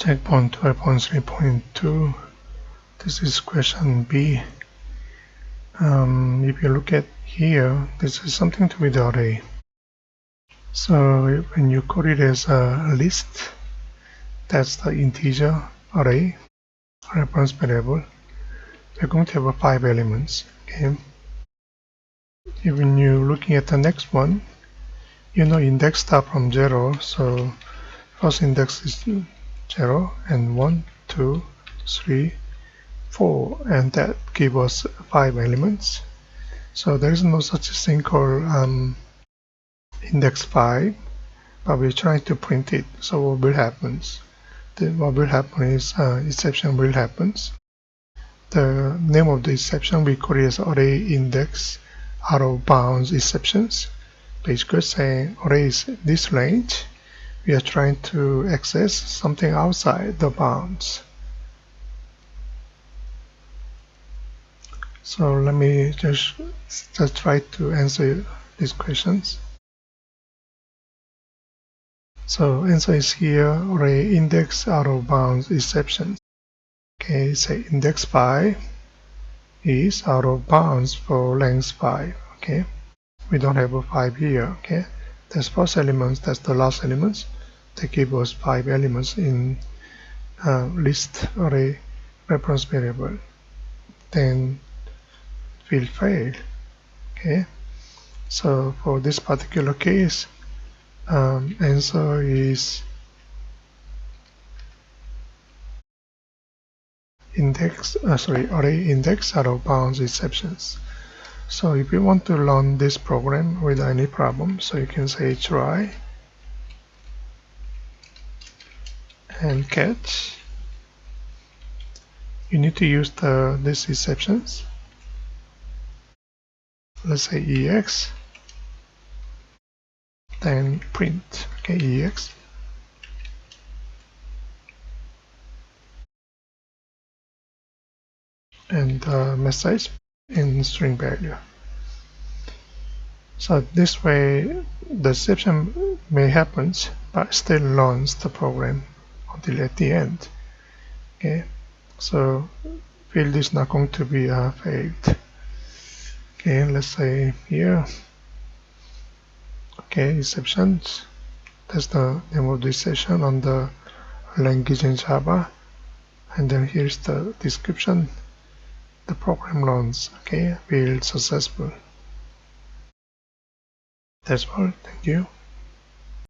Checkpoint 12.3.2. This is question B. If you look at here, this is something to do with the array. So when you code it as a list, that's the integer array reference variable. We're going to have 5 elements. Okay. When you're looking at the next one, you know index start from 0. So first index is 0 and 1, 2, 3, 4, and that gives us 5 elements. So there is no such thing called index 5, but we're trying to print it. So what will happen? What will happen is exception will happen. The name of the exception we call it as array index out of bounds exceptions. Basically saying array is this range. We are trying to access something outside the bounds. So let me just try to answer these questions. So answer is here, array index out of bounds exception. Okay, say index 5 is out of bounds for length 5. Okay, we don't have a 5 here. Okay, that's first elements, that's the last elements. They give us 5 elements in list array reference variable. Then it will fail. Okay, so for this particular case, answer is array index out of bounds exceptions. So if you want to run this program without any problem, so you can say try and catch. You need to use these exceptions. Let's say EX, then print. Okay, EX. And message in string value. So this way the exception may happen, but still runs the program until at the end. Okay, so field is not going to be failed. Okay, let's say here. Okay, exceptions. That's the name of the exception on the language in Java. And then here's the description. The program runs. Okay, field successful. That's all. Thank you.